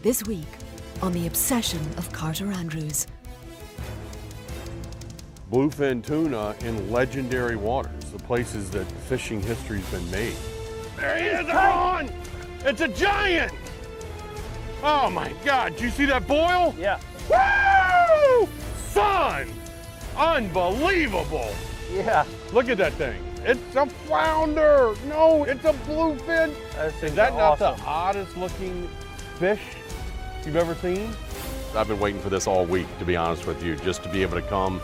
This week on The Obsession of Carter Andrews. Bluefin tuna in legendary waters, the places that fishing history's been made. There he is, on! It's a giant! Oh my God, did you see that boil? Yeah. Woo! Son! Unbelievable! Yeah. Look at that thing. It's a flounder! No, it's a bluefin! Is that not the oddest looking fish you've ever seen? I've been waiting for this all week, to be honest with you, just to be able to come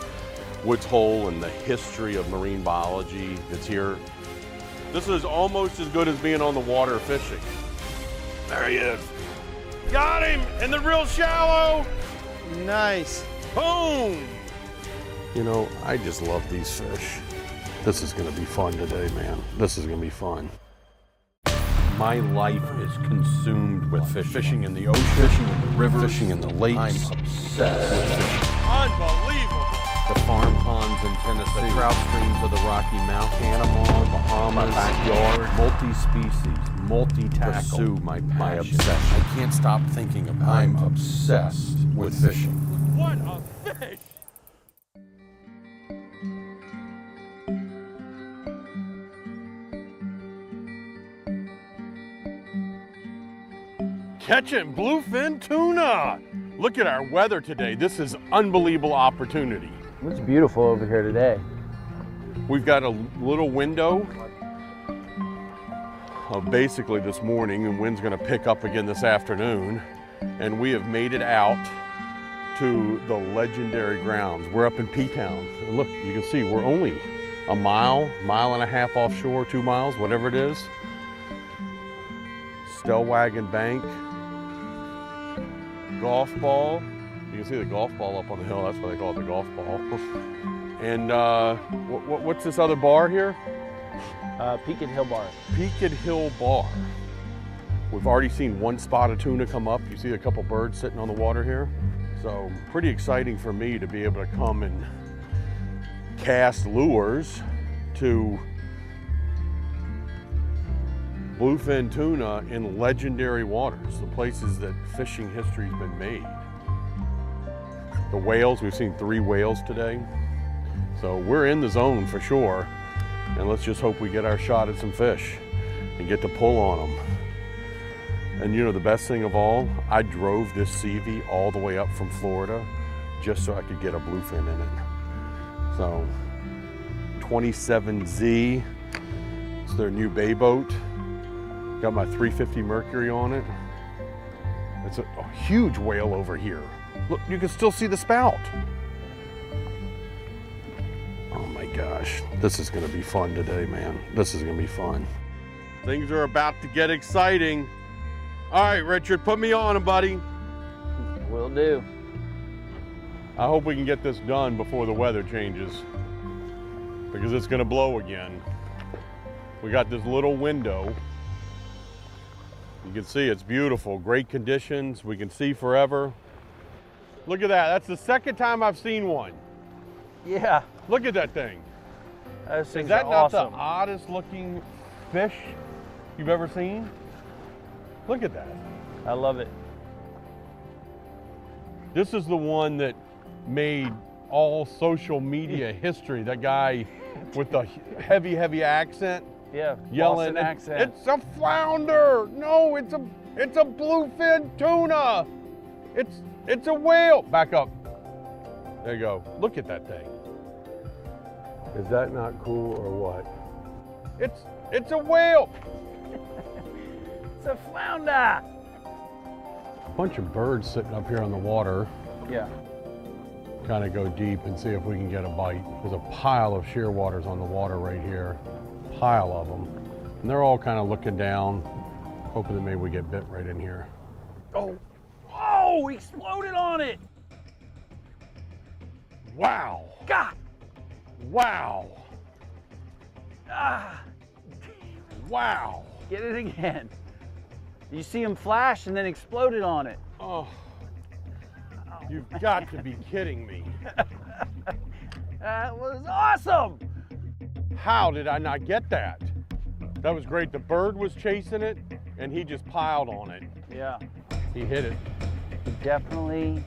Woods Hole and the history of marine biology that's here. This is almost as good as being on the water fishing. There he is. Got him in the real shallow. Nice. Boom. You know, I just love these fish. This is gonna be fun today, man. This is gonna be fun. My life is consumed with fish. Fishing in the ocean, fishing in the rivers, fishing in the lakes. I'm obsessed with fishing. Unbelievable. The farm ponds in Tennessee, the trout streams of the Rocky Mountains, Panama, Bahamas, backyard, multi-species, multi-tackle. Pursue my obsession. I can't stop thinking about it. I'm obsessed with fishing. What a fish! Catching bluefin tuna! Look at our weather today. This is unbelievable opportunity. It's beautiful over here today. We've got a little window of basically this morning, and wind's gonna pick up again this afternoon, and we have made it out to the legendary grounds. We're up in P-Town. And look, you can see we're only a mile and a half offshore, 2 miles, whatever it is. Stellwagen Bank. Golf ball. You can see the golf ball up on the hill. That's why they call it the golf ball. And what's this other bar here? Peaked Hill Bar. Peaked Hill Bar. We've already seen one spot of tuna come up. You see a couple birds sitting on the water here. So pretty exciting for me to be able to come and cast lures to bluefin tuna in legendary waters, the places that fishing history's been made. The whales, we've seen 3 whales today. So we're in the zone for sure. And let's just hope we get our shot at some fish and get to pull on them. And you know the best thing of all, I drove this CV all the way up from Florida just so I could get a bluefin in it. So 27Z, it's their new bay boat. Got my 350 Mercury on it. It's a huge whale over here. Look, you can still see the spout. Oh my gosh, this is gonna be fun today, man. This is gonna be fun. Things are about to get exciting. All right, Richard, put me on, buddy. Will do. I hope we can get this done before the weather changes, because it's gonna blow again. We got this little window. You can see it's beautiful, great conditions. We can see forever. Look at that, that's the second time I've seen one. Yeah. Look at that thing. Those things Is that are not awesome. the oddest looking fish you've ever seen? Look at that. I love it. This is the one that made all social media history. That guy with the heavy accent. Yeah, Yelling, Boston accent. It's a flounder. No, it's a bluefin tuna. It's a whale. Back up. There you go. Look at that thing. Is that not cool or what? It's a whale. It's a flounder. A bunch of birds sitting up here on the water. Yeah. Kind of go deep and see if we can get a bite. There's a pile of shearwaters on the water right here. Pile of them. And they're all kind of looking down, hoping that maybe we get bit right in here. Oh, oh, he exploded on it. Wow. God. Wow. Ah. Wow. Get it again. You see him flash and then exploded on it. Oh. You've got to be kidding me. That was awesome. How did I not get that? That was great. The bird was chasing it and he just piled on it. Yeah. He hit it. Definitely,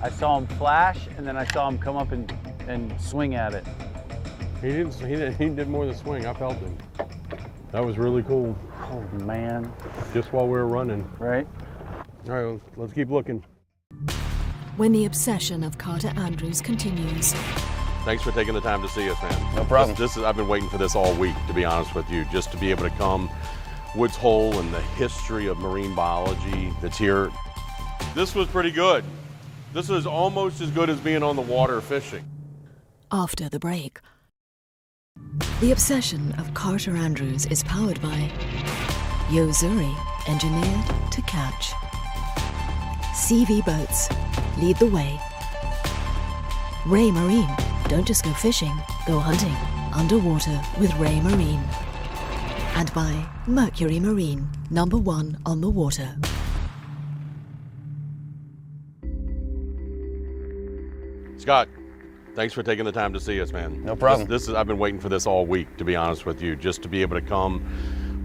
I saw him flash, and then I saw him come up and swing at it. He did more than swing. I felt him. That was really cool. Oh man. Just while we were running. Right? All right, let's keep looking. When the obsession of Carter Andrews continues. Thanks for taking the time to see us, man. No problem. I've been waiting for this all week, to be honest with you, just to be able to come Woods Hole and the history of marine biology that's here. This was pretty good. This is almost as good as being on the water fishing. After the break. The obsession of Carter Andrews is powered by Yozuri, engineered to catch. CV Boats, lead the way. Ray Marine, don't just go fishing, go hunting. Underwater with Ray Marine. And by Mercury Marine, #1 on the water. Scott, thanks for taking the time to see us, man. No problem. I've been waiting for this all week, to be honest with you, just to be able to come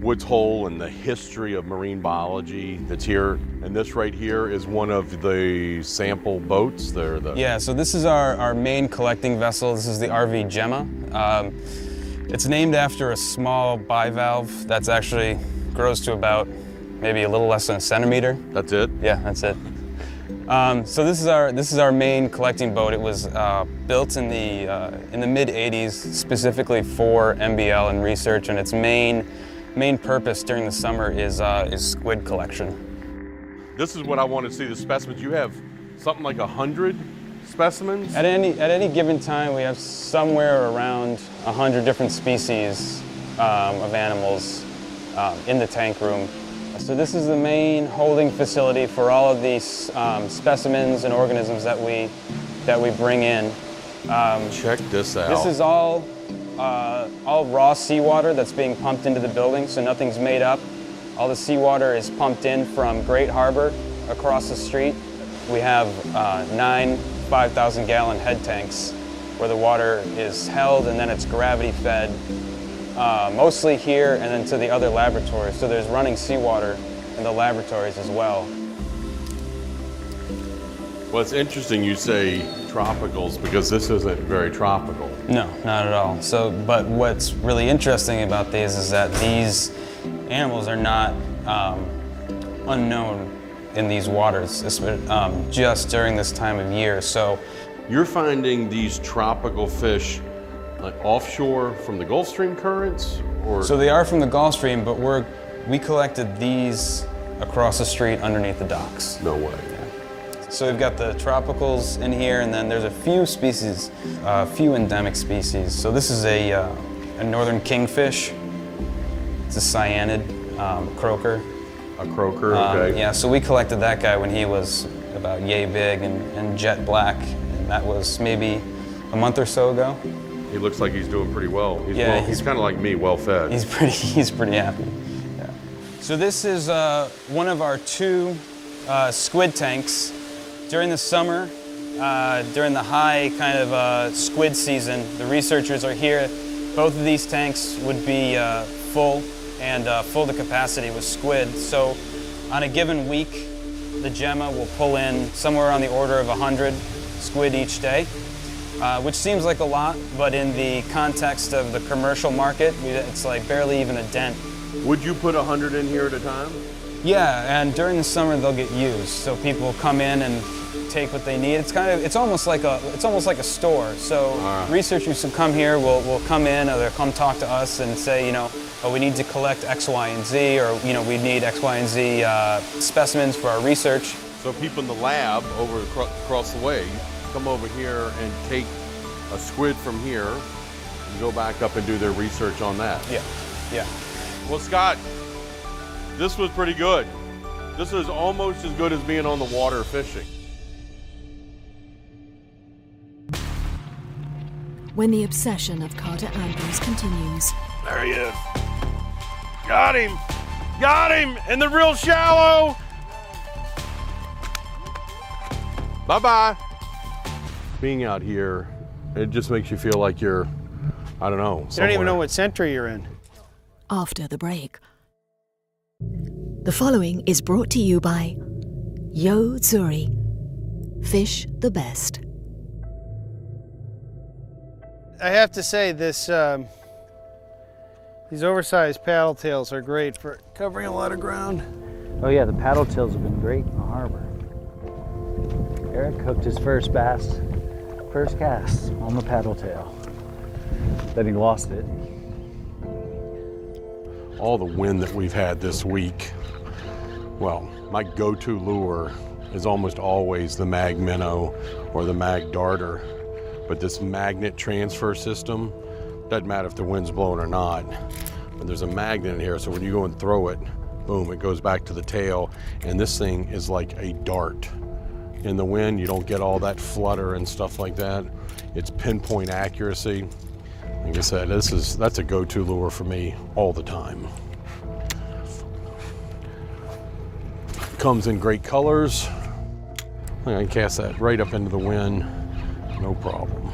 Woods Hole and the history of marine biology that's here. And this right here is one of the sample boats. Yeah, so this is our main collecting vessel. This is the RV Gemma. It's named after a small bivalve that's actually grows to about maybe a little less than a centimeter. That's it? Yeah, that's it. So this is our main collecting boat. It was built in the mid '80s specifically for MBL and research, and its main purpose during the summer is squid collection. This is what I want to see, the specimens. You have something like 100 specimens? At any given time, we have somewhere around 100 different species of animals in the tank room. So this is the main holding facility for all of these specimens and organisms that we bring in. Check this out. This is all raw seawater that's being pumped into the building, so nothing's made up. All the seawater is pumped in from Great Harbor across the street. We have 9 5,000-gallon head tanks where the water is held and then it's gravity fed, mostly here and then to the other laboratories. So there's running seawater in the laboratories as well. Well, it's interesting you say tropicals because this isn't very tropical. No, not at all. But what's really interesting about these is that these animals are not unknown in these waters, just during this time of year. So you're finding these tropical fish like offshore from the Gulf Stream currents, or? So they are from the Gulf Stream, but we collected these across the street underneath the docks. No way. So we've got the tropicals in here, and then there's a few species, a few endemic species. So this is a northern kingfish. It's a cyanid croaker. A croaker, okay. Yeah, so we collected that guy when he was about yay big and jet black, and that was maybe a month or so ago. He looks like he's doing pretty well. He's kind of like me, well fed. He's pretty happy. Yeah. So this is one of our 2 squid tanks. During the summer, during the high kind of squid season, the researchers are here. Both of these tanks would be full and full to capacity with squid. So on a given week, the Gemma will pull in somewhere on the order of 100 squid each day, which seems like a lot, but in the context of the commercial market, it's like barely even a dent. Would you put 100 in here at a time? Yeah, and during the summer they'll get used. So people come in and take what they need. It's almost like a store. So researchers who come here will come in, or they'll come talk to us and say, oh, we need to collect X, Y, and Z, or we need X, Y, and Z specimens for our research. So people in the lab across the way come over here and take a squid from here and go back up and do their research on that. Yeah. Well, Scott, this was pretty good. This is almost as good as being on the water fishing. When the obsession of Carter Andrews continues. There he is. Got him! Got him! In the real shallow! Bye-bye. Being out here, it just makes you feel like you're, I don't know, somewhere. You don't even know what century you're in. After the break. The following is brought to you by Yo-zuri. Fish the best. I have to say this, these oversized paddle tails are great for covering a lot of ground. Oh yeah, the paddle tails have been great in the harbor. Eric hooked his first cast on the paddle tail. Then he lost it. All the wind that we've had this week, well, my go-to lure is almost always the mag minnow or the mag darter. But this magnet transfer system, doesn't matter if the wind's blowing or not, but there's a magnet in here, so when you go and throw it, boom, it goes back to the tail, and this thing is like a dart. In the wind, you don't get all that flutter and stuff like that. It's pinpoint accuracy. Like I said, that's a go-to lure for me all the time. Comes in great colors. I can cast that right up into the wind, no problem.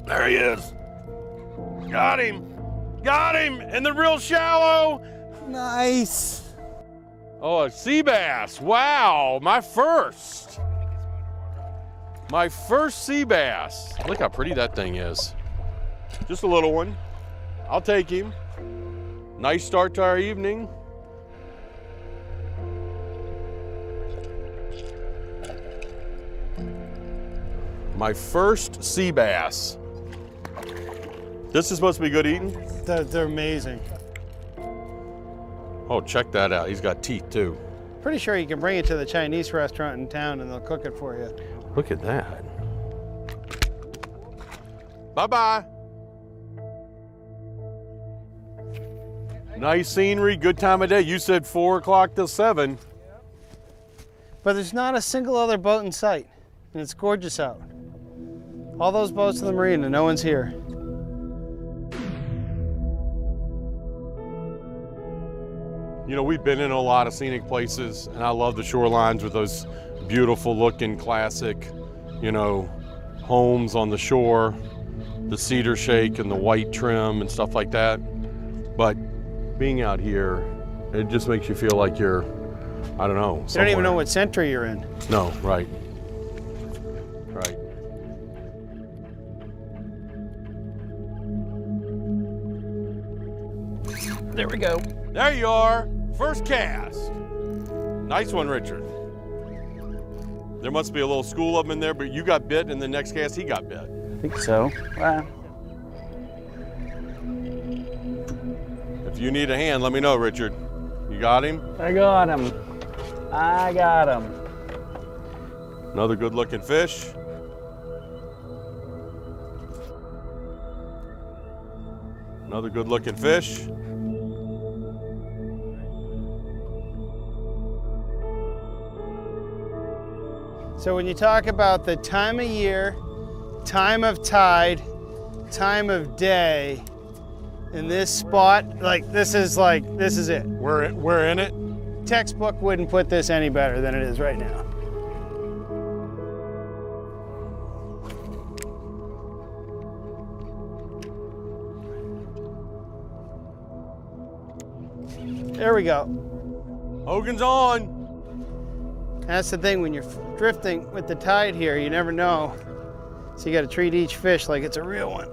There he is. Got him. Got him in the real shallow. Nice. Oh, a sea bass. Wow, my first. My first sea bass. Look how pretty that thing is. Just a little one. I'll take him. Nice start to our evening. My first sea bass. This is supposed to be good eating? They're amazing. Oh, check that out. He's got teeth too. Pretty sure you can bring it to the Chinese restaurant in town and they'll cook it for you. Look at that. Bye-bye. Nice scenery, good time of day. You said 4 o'clock till 7. But there's not a single other boat in sight, and it's gorgeous out. All those boats in the marina, no one's here. You know, we've been in a lot of scenic places, and I love the shorelines with those beautiful looking classic, you know, homes on the shore, the cedar shake and the white trim and stuff like that. But being out here, it just makes you feel like you're, I don't know, You don't even know what century you're in. No, right. Right. There we go. There you are. First cast. Nice one, Richard. There must be a little school of them in there, but you got bit, and the next cast he got bit. I think so. Wow. If you need a hand, let me know, Richard. You got him? I got him. I got him. Another good-looking fish. Another good-looking fish. So when you talk about the time of year, time of tide, time of day, in this spot, this is it. We're in it. Textbook wouldn't put this any better than it is right now. There we go. Hogan's on. That's the thing, when you're drifting with the tide here, you never know. So you got to treat each fish like it's a real one.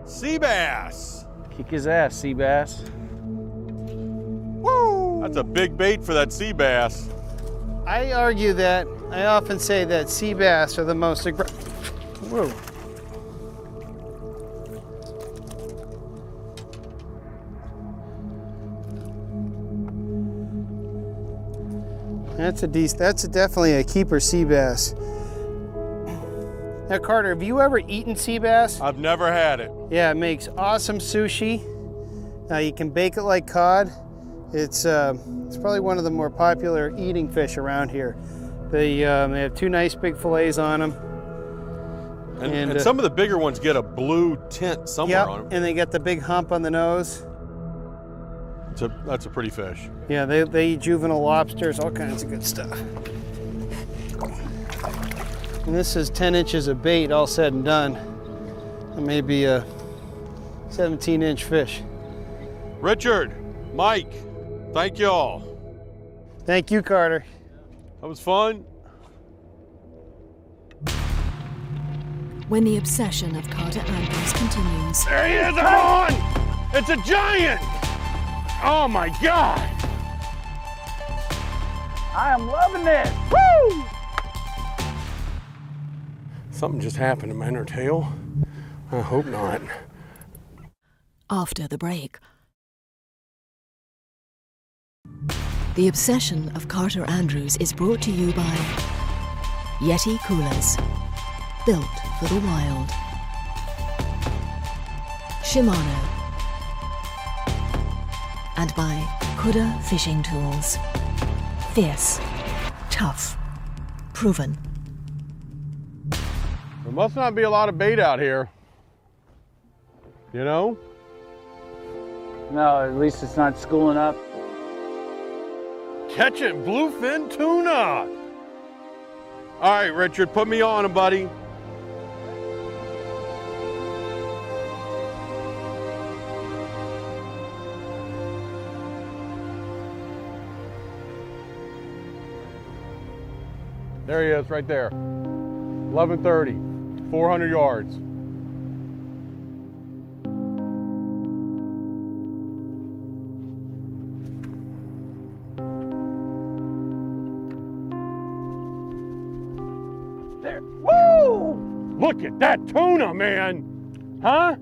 Sea bass. Kick his ass, sea bass. Woo! That's a big bait for that sea bass. I argue that, I often say that sea bass are the most aggressive. Whoa. That's definitely a keeper sea bass. Now, Carter, have you ever eaten sea bass? I've never had it. Yeah, it makes awesome sushi. You can bake it like cod. It's probably one of the more popular eating fish around here. They have 2 nice big fillets on them. And some of the bigger ones get a blue tint somewhere on them. And they get the big hump on the nose. That's a pretty fish. Yeah, they eat juvenile lobsters, all kinds of good stuff. And this is 10 inches of bait, all said and done. It may be a 17-inch fish. Richard, Mike, thank y'all. Thank you, Carter. That was fun. When the obsession of Carter Andrews continues, There he is, I'm on! It's a giant! Oh my God! I am loving this. Woo! Something just happened to my inner tail. I hope not. after the break. The obsession of Carter Andrews is brought to you by Yeti Coolers, built for the wild. Shimano. And by Kuda Fishing Tools. Fierce, tough, proven. There must not be a lot of bait out here. You know? No, at least it's not schooling up. Catching bluefin tuna! All right, Richard, put me on him, buddy. There he is, right there. 11:30, 400 yards. There. Woo! Look at that tuna, man! Huh?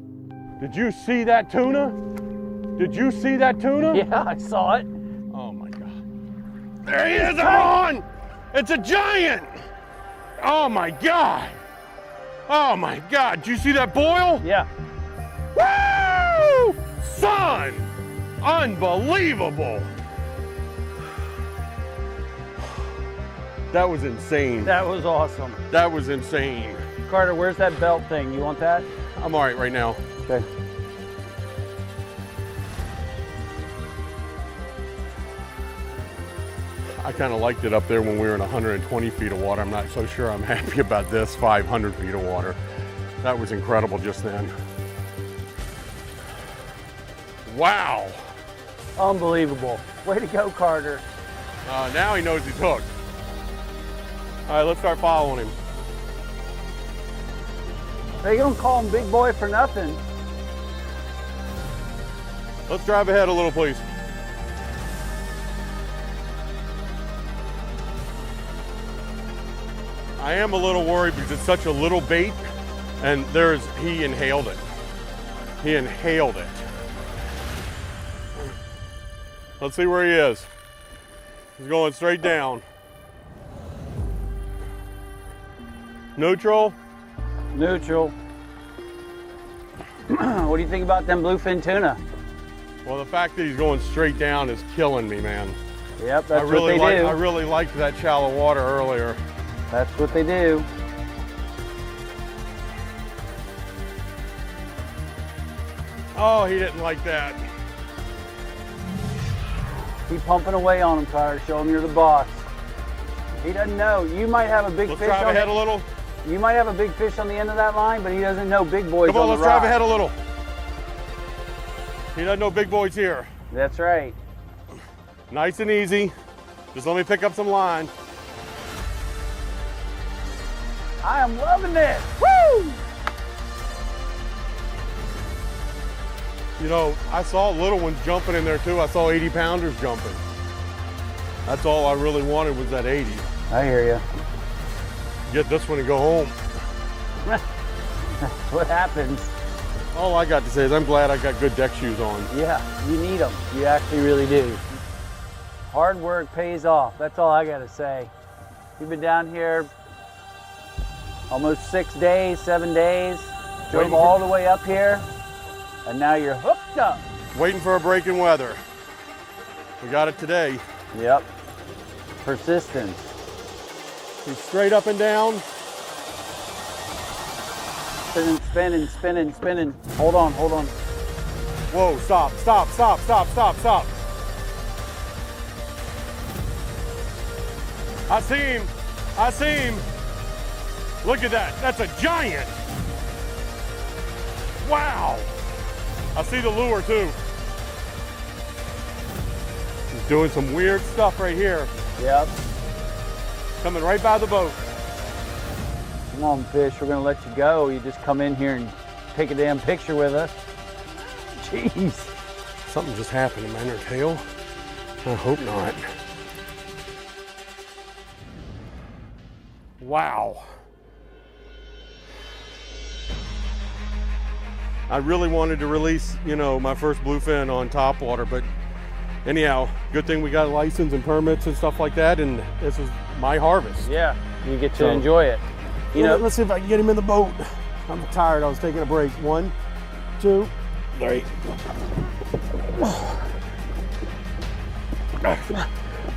Did you see that tuna? Did you see that tuna? Yeah, I saw it. Oh my God. There he is, I'm on! It's a giant! Oh my God! Oh my God, did you see that boil? Yeah. Woo! Son! Unbelievable! That was insane. That was awesome. That was insane. Carter, where's that belt thing? You want that? I'm all right now. Okay. I kind of liked it up there when we were in 120 feet of water. I'm not so sure I'm happy about this 500 feet of water. That was incredible just then. Wow. Unbelievable. Way to go, Carter. Now he knows he's hooked. All right, let's start following him. They don't call him big boy for nothing. Let's drive ahead a little, please. I am a little worried because it's such a little bait, and he inhaled it. He inhaled it. Let's see where he is. He's going straight down. Neutral. Neutral. What do you think about them bluefin tuna? Well, the fact that he's going straight down is killing me, man. Yep, that's what they do. I really liked that shallow water earlier. That's what they do. Oh, he didn't like that. Keep pumping away on him, Carter. Show him you're the boss. He doesn't know. You might have a big Let's fish drive on ahead a little. You might have a big fish on the end of that line, but he doesn't know big boys Come on, on let's the rod. drive ahead a little. He doesn't know big boys here. That's right. Nice and easy. Just let me pick up some line. I am loving this. Woo! You know, I saw little ones jumping in there too. I saw 80-pounders jumping. That's all I really wanted was that 80. I hear you. Get this one and go home. That's what happens. All I got to say is I'm glad I got good deck shoes on. Yeah, you need them. You actually really do. Hard work pays off. That's all I got to say. You've been down here almost 6 days, 7 days. Drove all the way up here, and now you're hooked up. Waiting for a break in weather. We got it today. Yep. Persistence. He's straight up and down. Spinning, spinning, spinning, spinning. Hold on, hold on. Whoa, stop, stop, stop, stop, stop, stop. I see him. I see him. Look at that. That's a giant. Wow. I see the lure too. Doing some weird stuff right here. Yep. Coming right by the boat. Come on, fish, we're gonna let you go. You just come in here and take a damn picture with us. Jeez. Something just happened in my inner tail. I hope not. Wow. I really wanted to release, you know, my first bluefin on topwater, but anyhow, good thing we got a license and permits and stuff like that, and this is my harvest. Yeah, you get to enjoy it. You know, let's see if I can get him in the boat. I'm tired, I was taking a break. 1, 2, 3.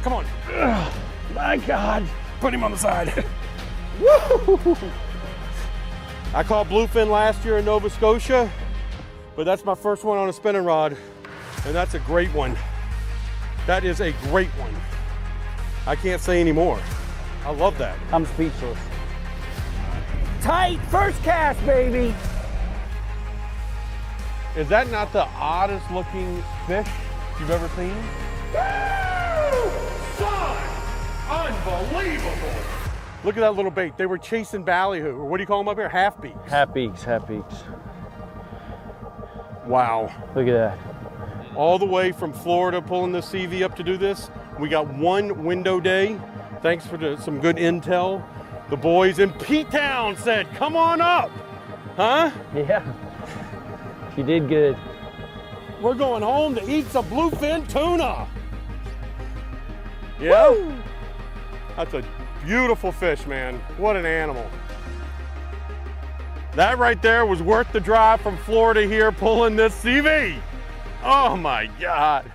Come on. My God. Put him on the side. Woo! I caught bluefin last year in Nova Scotia, but that's my first one on a spinning rod, and that's a great one. That is a great one. I can't say any more. I love that. I'm speechless. Tight first cast, baby. Is that not the oddest looking fish you've ever seen? Woo! Son! Unbelievable! Look at that little bait. They were chasing ballyhoo, or what do you call them up here? Half-beaks. Half-beaks, half-beaks. Wow. Look at that. All the way from Florida pulling the CV up to do this. We got one window day. Thanks for some good intel. The boys in P-Town said, come on up. Huh? Yeah. She did good. We're going home to eat some bluefin tuna. Yeah? Woo! That's a beautiful fish, man. What an animal. That right there was worth the drive from Florida here pulling this CV. Oh my God.